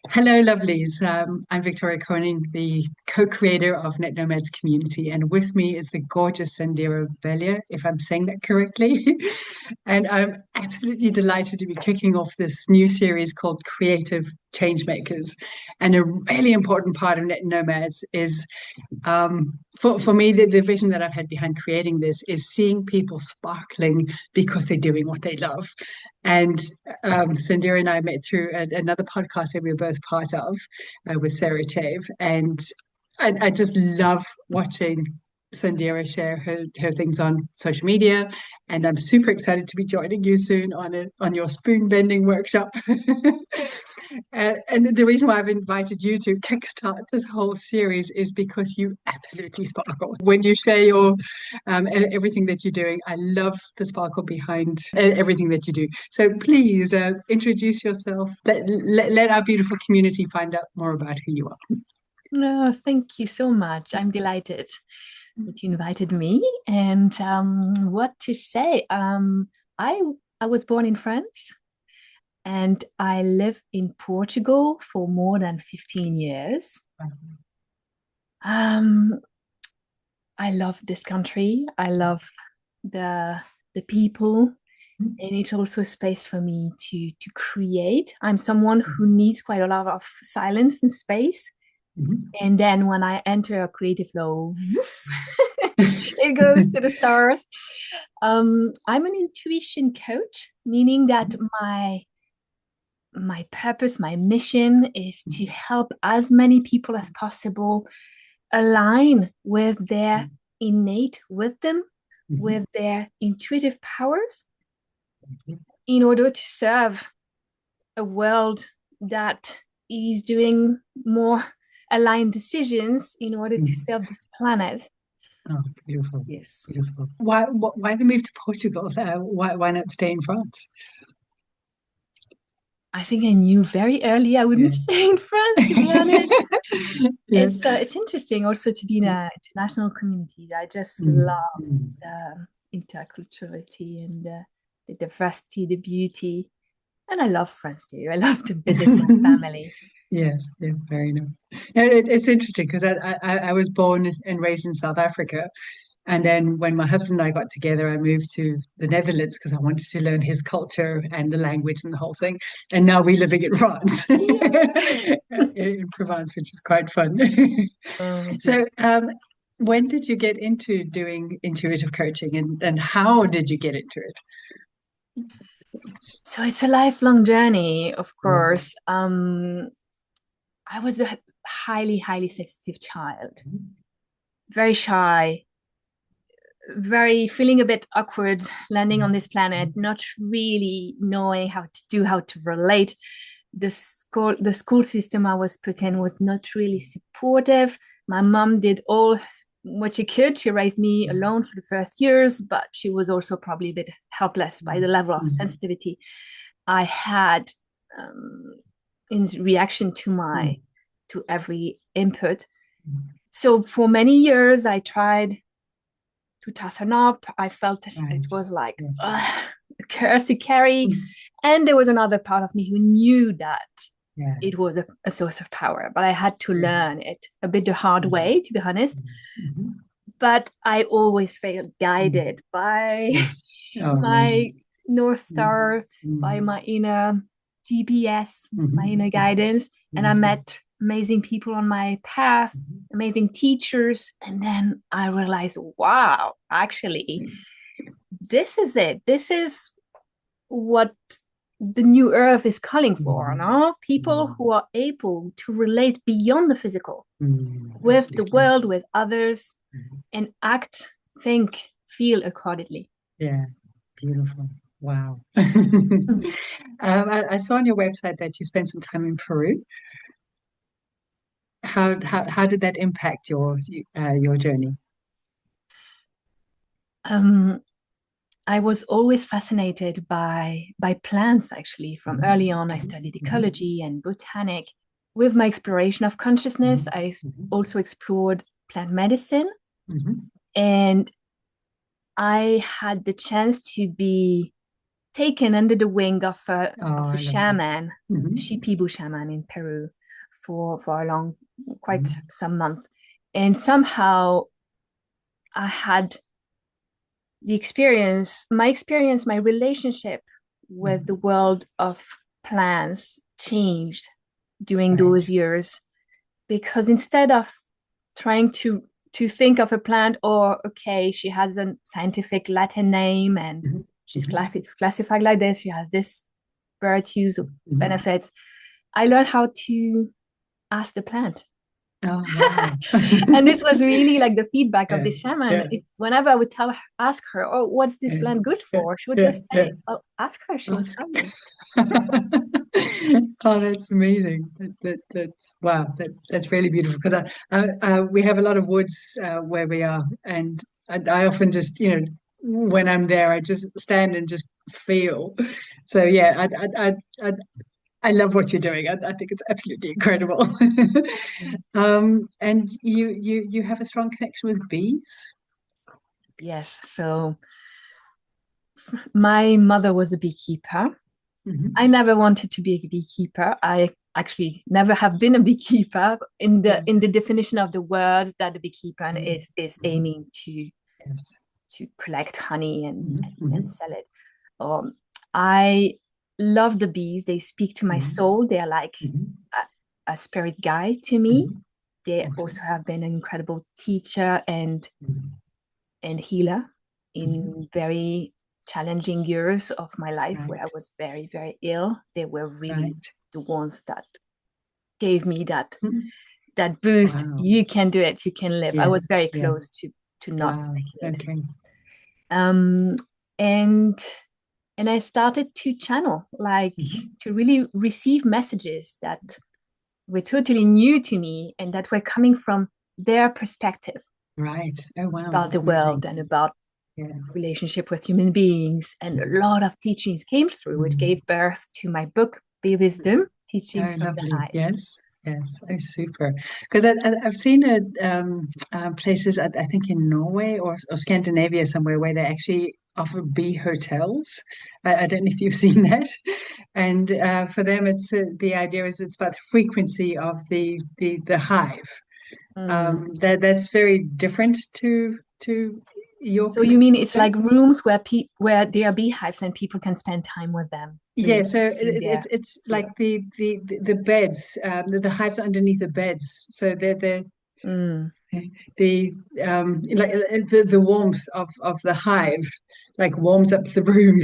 Hello, lovelies. I'm Victoria Koning, the co-creator of NetNomads community, and with me is the gorgeous Sandira Belia, if I'm saying that correctly. And I'm absolutely delighted to be kicking off this new series called Creative Changemakers. And a really important part of NetNomads is for me, the vision that I've had behind creating this is seeing people sparkling because they're doing what they love. And Sandira and I met through another podcast that we were both part of with Sarah Chave. And I just love watching Sandira share her things on social media. And I'm super excited to be joining you soon on your spoon bending workshop. And the reason why I've invited you to kickstart this whole series is because you absolutely sparkle when you share your everything that you're doing. I love the sparkle behind everything that you do. So please introduce yourself. Let our beautiful community find out more about who you are. No, thank you so much. I'm delighted that you invited me. And what to say? I I was born in France and I live in Portugal for more than 15 years. Um, I love this country. I love the the people, and it's also a space for me to create. I'm someone who needs quite a lot of silence and space. Mhm. And then when I enter a creative flow, woof, it goes to the stars. I'm an intuition coach, meaning that my purpose, my mission is to help as many people as possible align with their innate wisdom, with their intuitive powers, in order to serve a world that is doing more aligned decisions in order to serve this planet. Oh, beautiful, Yes. beautiful. Why the move to Portugal? Why not stay in France? I think I knew very early I Yeah. wouldn't stay in France, to be honest. Yeah. It's interesting also to be in international communities. I just Mm, love mm. the interculturality and the diversity, the beauty. And I love France too. I love to visit my family. Yes, yeah, very nice. Yeah, it's interesting because I was born and raised in South Africa. And then when my husband and I got together, I moved to the Netherlands because I wanted to learn his culture and the language and the whole thing. And now we're living in France, in Provence, which is quite fun. Yeah. So, when did you get into doing intuitive coaching and how did you get into it? So it's a lifelong journey, of Yeah. course. I was a highly, highly sensitive child, very shy, very feeling a bit awkward landing on this planet, not really knowing how to do, how to relate. The school system I was put in was not really supportive. My mom did all what she could. She raised me alone for the first years, but she was also probably a bit helpless by the level of sensitivity I had, in reaction to my to every input. So for many years, I tried to toughen up. I felt it Right. was like Yes. a curse to carry. And there was another part of me who knew that Yeah. it was a source of power, but I had to Yeah. learn it a bit the hard way, to be honest. Mhm. But I always felt guided by Yes. Oh, amazing. my North Mhm. Star, by my inner GPS, my inner Mhm. guidance. And I Mhm. met amazing people on my path, amazing teachers. And then I realized, wow, actually, this is it. This is what the new earth is calling for, Mhm. no? People Mhm. who are able to relate beyond the physical with the Absolutely. world, with others, Mhm. and act, think, feel accordingly. Yeah, beautiful. Wow. I saw on your website that you spent some time in Peru. How did that impact your journey? Um, I was always fascinated by plants. Actually, from Mhm. early on, I Mhm. studied Mhm. ecology and botanic. With my exploration of consciousness, Mhm. I Mhm. also explored plant medicine, Mhm. and I had the chance to be taken under the wing of Oh, a I love that. shaman, Mm-hmm. Shipibu shaman in Peru for a long, quite Mm-hmm. some months. And somehow I had my relationship with the world of plants changed during those years, because instead of trying to think of a plant, or okay, she has a scientific Latin name and she's classified like this, she has this virtues or benefits, I learned how to ask the plant. Oh, wow. And this was really like the feedback of this shaman. Whenever I would ask her, oh, what's this plant good for? She would just say, oh, ask her, she will tell you. Oh, that's amazing. That's wow. That's really beautiful, because we have a lot of woods where we are, and I often just, when I'm there, I just stand and just feel. So yeah, I love what you're doing. I think it's absolutely incredible. And you have a strong connection with bees. Yes. So my mother was a beekeeper. I never wanted to be a beekeeper. I actually never have been a beekeeper in the definition of the word, that the beekeeper is aiming to collect honey and sell it. I love the bees. They speak to my soul. They are like a spirit guide to me. They also have been an incredible teacher and healer in very challenging years of my life where I was very, very ill. They were really the ones that gave me that boost. Wow. You can do it. You can live. I was very close to not making it. And I started to channel, like to really receive messages that were totally new to me and that were coming from their perspective. Right. Oh, wow. About the world and about relationship with human beings. And a lot of teachings came through, which gave birth to my book, Be Wisdom, Teachings from the Hive. Yes. Oh, super. Because I've seen it places, I think in Norway or Scandinavia somewhere, where they actually offer bee hotels. I don't know if you've seen that. And for them, it's the idea is it's about the frequency of the hive. That's very different to your. So you mean it's like rooms where there are beehives and people can spend time with them? Yeah, so it's like the beds, the hives are underneath the beds, so they're the like the warmth of the hive like warms up the room.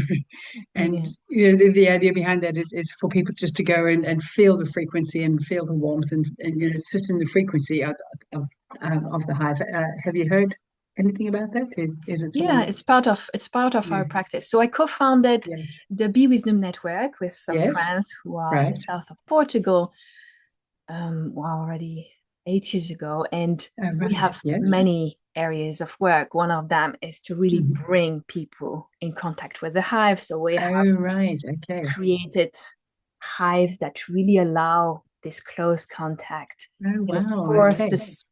And the idea behind that is for people just to go and feel the frequency and feel the warmth and sit in the frequency of the hive. Have you heard anything about that? Is it it's part of our practice. So I co-founded the Bee Wisdom Network with some friends who are in the south of Portugal already 8 years ago, and we have many areas of work. One of them is to really bring people in contact with the hive. So we have created hives that really allow this close contact. And of course,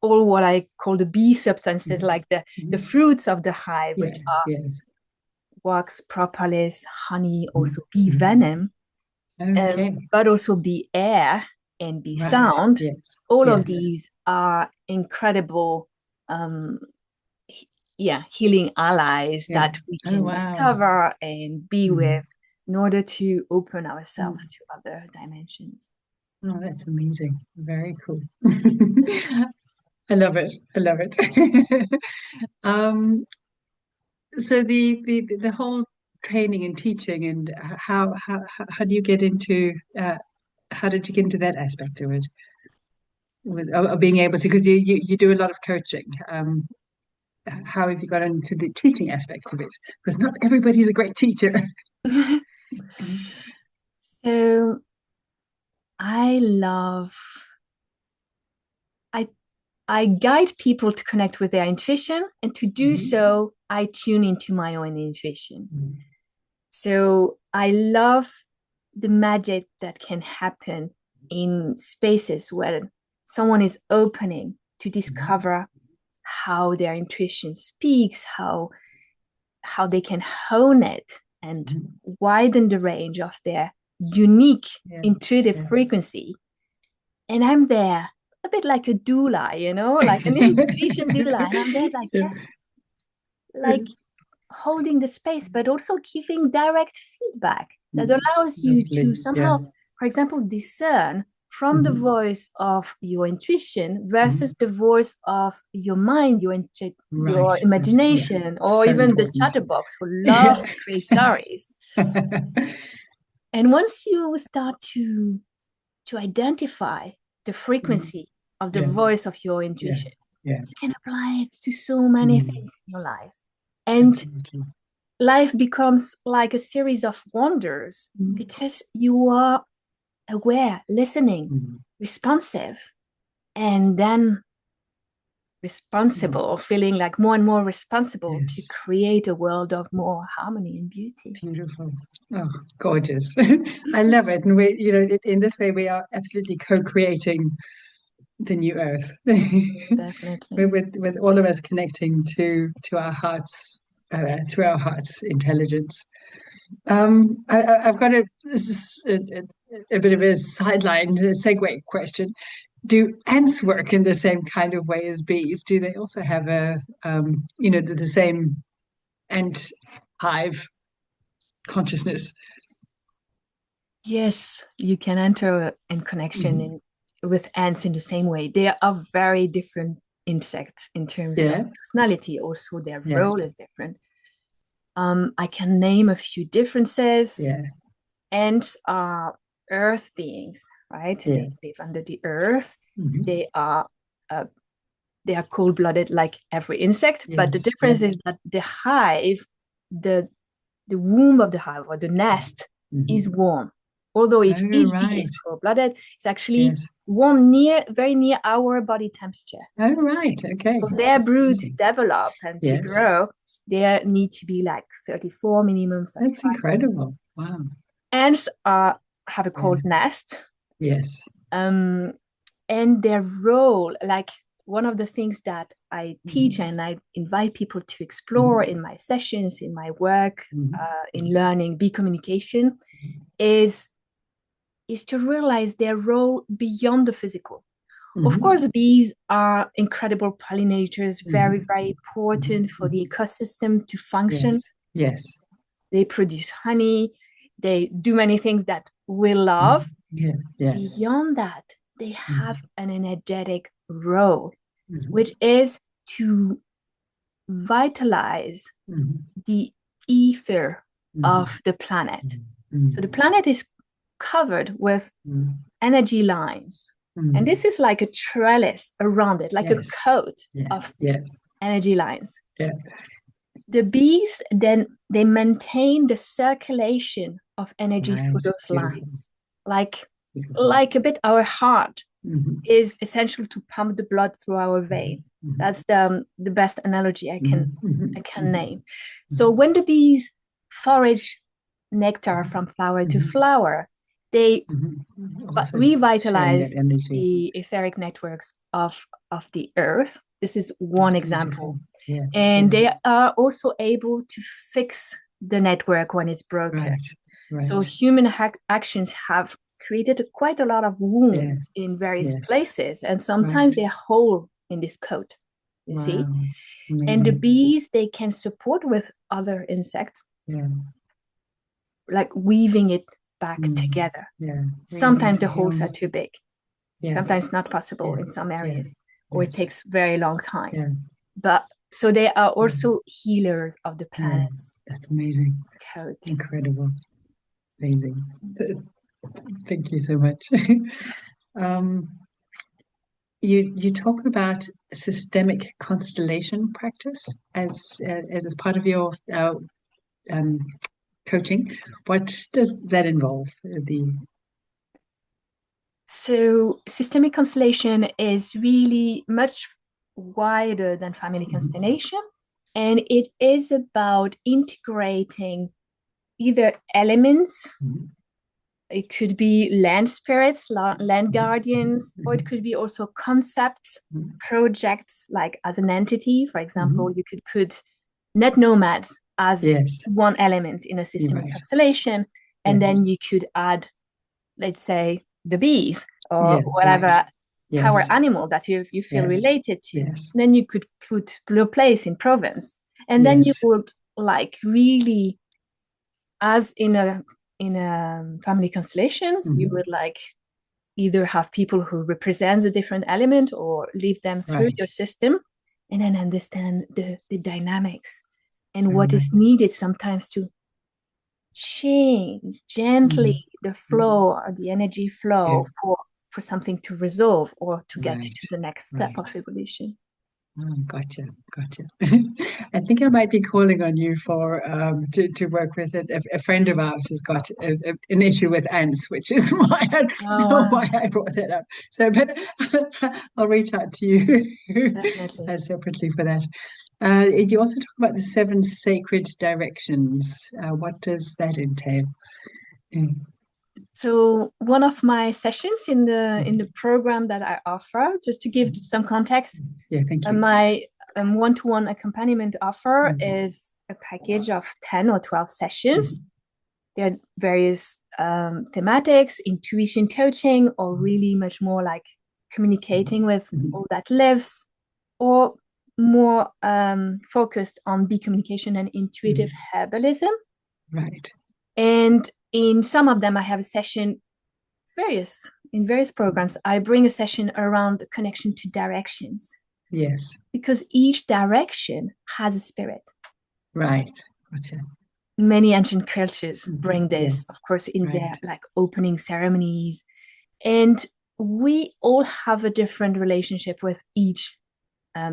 all what I call the bee substances, like the fruits of the hive, which are wax, propolis, honey, also bee venom, but also bee air and bee sound. All of these are incredible healing allies that we can discover and be with in order to open ourselves to other dimensions. Oh, that's amazing. Very cool. I love it. So the whole training and teaching, and how do you get into how did you get into that aspect of it, of being able to, because you do a lot of coaching. How have you got into the teaching aspect of it? Because not everybody's a great teacher. So I guide people to connect with their intuition, and to do so, I tune into my own intuition. So I love the magic that can happen in spaces where someone is opening to discover how their intuition speaks, how they can hone it and widen the range of their unique intuitive frequency. And I'm there a bit like a doula, you know, like an intuition doula. And I'm there like just like holding the space, but also giving direct feedback that allows you to somehow, for example, discern from the voice of your intuition versus the voice of your mind, your imagination, or so even important. The chatterbox who love to create stories. And once you start to identify the frequency of the voice of your intuition, you can apply it to so many things in your life. And life becomes like a series of wonders because you are aware, listening, responsive, and then responsible, feeling like more and more responsible to create a world of more harmony and beauty. Beautiful. Oh, gorgeous. I love it. And we, you know, in this way, we are absolutely co-creating the new earth. Definitely. with all of us connecting to our hearts, through our hearts' intelligence. I've got this is a bit of a sideline, a segue question. Do ants work in the same kind of way as bees? Do they also have the same ant hive consciousness? Yes, you can enter in connection with ants in the same way. They are very different insects in terms of personality. Also, their role is different. I can name a few differences. Ants are earth beings, right? They live under the earth. They are cold-blooded like every insect, but the difference is that the hive, the womb of the hive or the nest is warm. Although each bee is cold-blooded, it's actually warm very near our body temperature. Oh, right. Okay. For their brood to develop and to grow, they need to be like 34 minimum. That's incredible. Wow. Ants have a cold nest. Yes. And their role, like one of the things that I teach and I invite people to explore in my sessions, in my work, in learning bee communication, is to realize their role beyond the physical. Of course, bees are incredible pollinators, very, very important for the ecosystem to function. Yes. They produce honey. They do many things that we love. Beyond that, they have an energetic role, which is to vitalize the ether of the planet. So the planet is covered with energy lines. And this is like a trellis around it, like a coat of energy lines. The bees, then they maintain the circulation of energy through those lines. Like a bit our heart is essential to pump the blood through our vein. That's the best analogy I can name. So when the bees forage nectar from flower to flower, they revitalize the etheric networks of the earth. This is one example. And they are also able to fix the network when it's broken. So human actions have created quite a lot of wounds in various places, and sometimes they're whole in this coat, you see. Amazing. And the bees, they can support with other insects, like weaving it back together. Sometimes the holes are too big. Sometimes not possible in some areas, or it takes very long time. But so they are also healers of the planet's that's amazing. Coat. Incredible. Amazing. Thank you so much. You talk about systemic constellation practice as part of your coaching. What does that involve? So systemic constellation is really much wider than family constellation, and it is about integrating either elements. It could be land spirits, land guardians, or it could be also concepts, projects, like as an entity. For example, you could put NetNomads as one element in a system of Constellation, and then you could add, let's say, the bees or whatever power animal that you feel related to. Then you could put your place in Provence, and then you would like really, as in a family constellation, you would like either have people who represent a different element or leave them through your system, and then understand the dynamics and what is needed sometimes to change gently the flow or the energy flow for something to resolve or to get to the next step of evolution. Oh, gotcha. I think I might be calling on you for to work with it. A friend of ours has got an issue with ants, which is why I brought that up. So, but I'll reach out to you separately for that. You also talk about the 7 sacred directions. What does that entail? So one of my sessions in the program that I offer, just to give some context, thank you. My one-to-one accompaniment offer is a package of 10 or 12 sessions. There are various thematics, intuition coaching, or really much more like communicating with all that lives, or more focused on bee communication and intuitive herbalism. Right. And in some of them, I have a session, in various programs, I bring a session around the connection to directions. Yes. Because each direction has a spirit. Right. Gotcha. Many ancient cultures bring this, of course, in their like opening ceremonies. And we all have a different relationship with each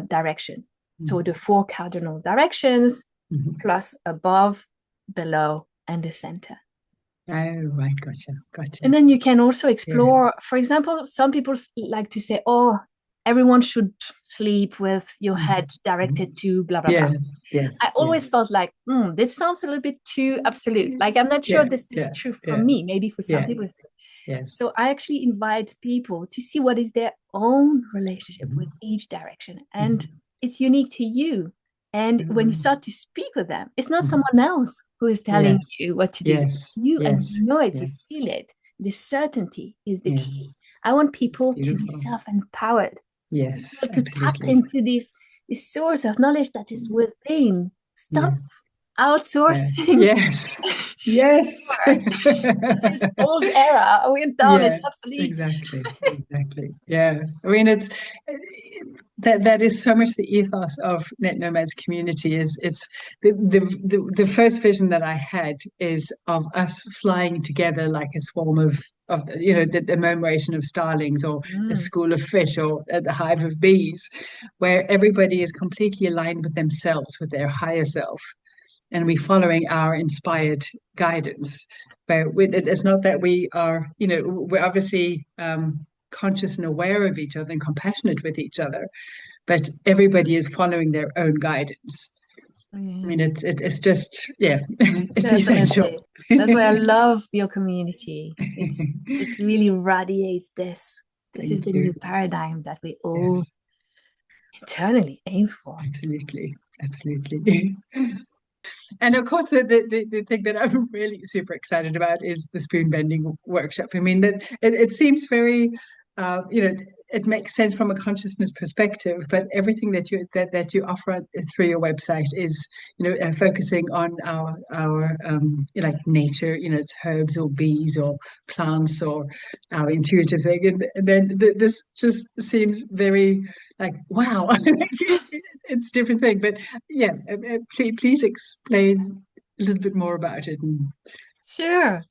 direction. So the 4 cardinal directions, plus above, below, and the center. Oh, right. Gotcha. And then you can also explore, for example, some people like to say, everyone should sleep with your head directed to blah, blah, blah. Yes. I always felt like, this sounds a little bit too absolute. Like, I'm not sure this is true for me, maybe for some people. Yes. So I actually invite people to see what is their own relationship with each direction. And it's unique to you. And when you start to speak with them, it's not someone else who is telling you what to do. And you know it, you feel it. The certainty is the key. I want people to be self-empowered. Yes, to tap into this source of knowledge that is within. Stop outsourcing. Yes. This is old era. We're done. It's obsolete. Exactly. Yeah. I mean, it's that is so much the ethos of NetNomads community. It's the first vision that I had is of us flying together like a swarm of the murmuration of starlings, or a school of fish, or the hive of bees, where everybody is completely aligned with themselves, with their higher self, and we're following our inspired guidance. But it's not that we are, we're obviously conscious and aware of each other and compassionate with each other, but everybody is following their own guidance. I mean, it's just, it's essential. That's why I love your community. It really radiates this. This is the new paradigm that we all internally aim for. Absolutely. And of course, the thing that I'm really super excited about is the spoon bending workshop. I mean, that it seems very, it makes sense from a consciousness perspective, but everything that you offer through your website is, focusing on our like nature, it's herbs or bees or plants or our intuitive thing, and then this just seems very like, wow. It's a different thing, but please explain a little bit more about it. Sure.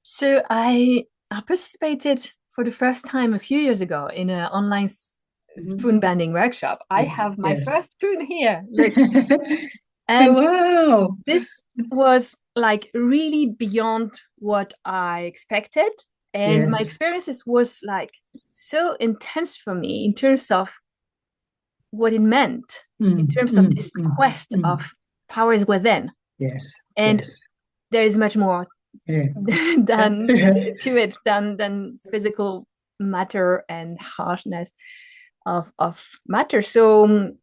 So I participated for the first time a few years ago in an online spoon bending workshop. I have my first spoon here. Look. And wow, this was like really beyond what I expected. And my experiences was like so intense for me in terms of what it meant, in terms of this quest of powers within. And there is much more than to it than physical matter and harshness of matter. So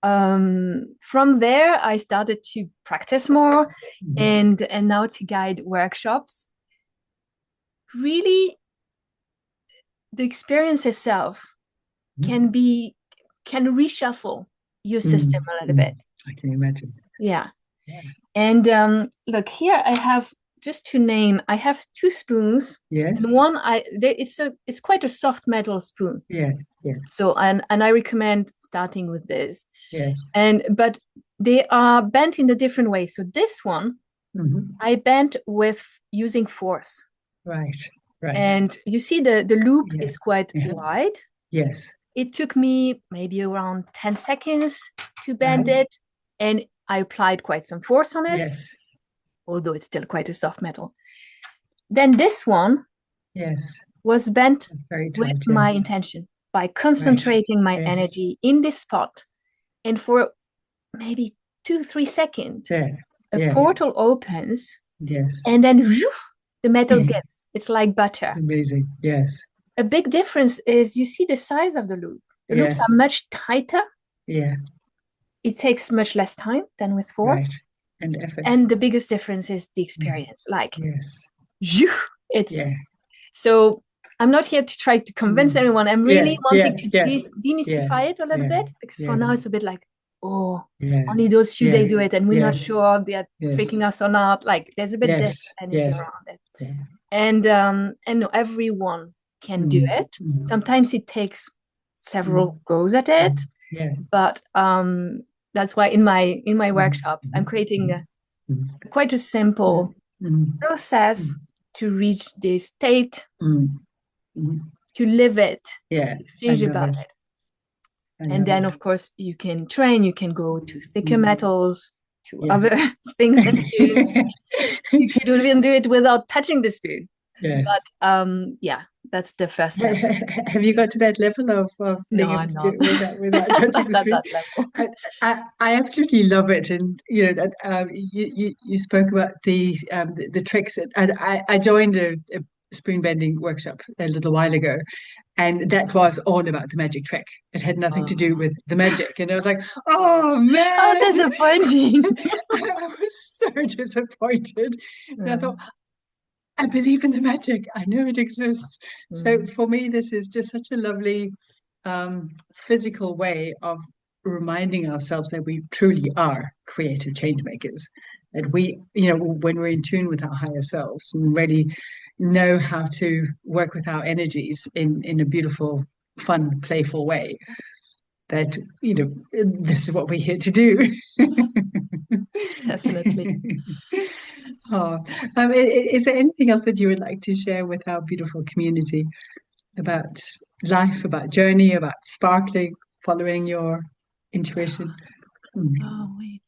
from there, I started to practice more and now to guide workshops. Really, the experience itself can reshuffle your system a little bit. I can imagine. Yeah. And look, here I have, just to name, I have 2 spoons. Yes. And one, it's quite a soft metal spoon. Yeah. So and I recommend starting with this. Yes. But they are bent in a different way. So this one, I bent with using force. Right. And you see the loop is quite wide. Yes. It took me maybe around 10 seconds to bend it, and I applied quite some force on it. Yes. Although it's still quite a soft metal. Then this one was bent with my intention, by concentrating my energy in this spot. And for maybe 2-3 seconds, a portal opens, and then the metal gives. It's like butter. It's amazing. Yes. A big difference is you see the size of the loop. The loops are much tighter. Yeah. It takes much less time than with force. Right. And effort. And the biggest difference is the experience. Like, it's so I'm not here to try to convince anyone. I'm really wanting to demystify it a little bit, because for now it's a bit like, only those few they do it, and we're not sure if they're tricking us or not. Like, there's a bit this energy around it. And no, everyone can do it. Sometimes it takes several goes at it. But that's why in my workshops I'm creating quite a simple process to reach this state, to live it, exchange about it. And then, of course, you can train, you can go to thicker metals, to other things than spoons. You could even do it without touching the spoon. But that's the first step. Have you got to that level of being able to do it without touching the spoon? I absolutely love it. And you spoke about the tricks. I joined a spoon bending workshop a little while ago, and that was all about the magic trick. It had nothing to do with the magic. And I was like, oh man, how disappointing. I was so disappointed. And I thought, I believe in the magic. I know it exists. So for me, this is just such a lovely physical way of reminding ourselves that we truly are creative change makers. That we, when we're in tune with our higher selves and really know how to work with our energies in a beautiful, fun, playful way, that, this is what we're here to do. Definitely. Is there anything else that you would like to share with our beautiful community about life, about journey, about sparkling, following your intuition? Oh, wait.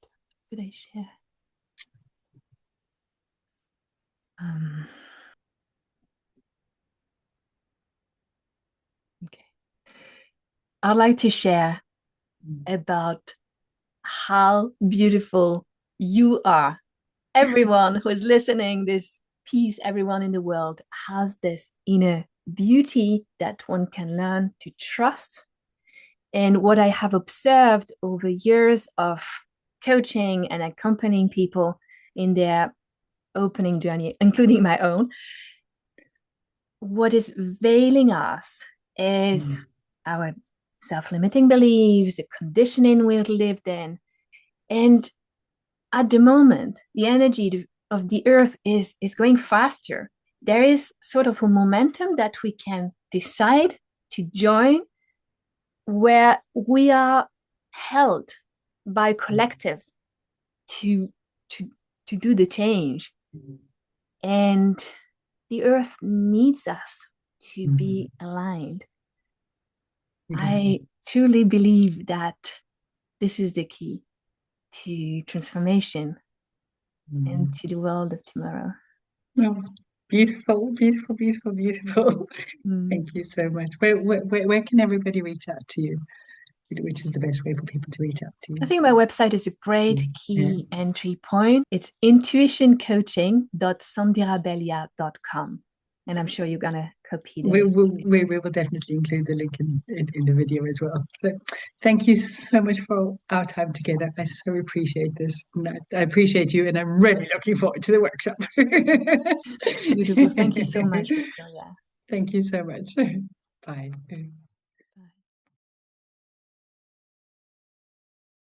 Did I share? Okay. I'd like to share about how beautiful you are. Everyone who is listening, this piece, everyone in the world has this inner beauty that one can learn to trust. And what I have observed over years of coaching and accompanying people in their opening journey, including my own, what is veiling us is our self-limiting beliefs, the conditioning we've lived in. And at the moment, the energy of the earth is going faster. There is sort of a momentum that we can decide to join, where we are held by collective to do the change. And the earth needs us to be aligned. I truly believe that this is the key to transformation and to the world of tomorrow. Oh, beautiful, beautiful, beautiful, beautiful. Thank you so much. Where can everybody reach out to you? Which is the best way for people to reach out to you? I think my website is a great key entry point. It's intuitioncoaching.sandirabelia.com. And I'm sure you're gonna copy the We link. will definitely include the link in the video as well. So thank you so much for our time together. I so appreciate this. And I appreciate you, and I'm really looking forward to the workshop. Beautiful. Thank you so much, Victoria. Thank you so much. Bye.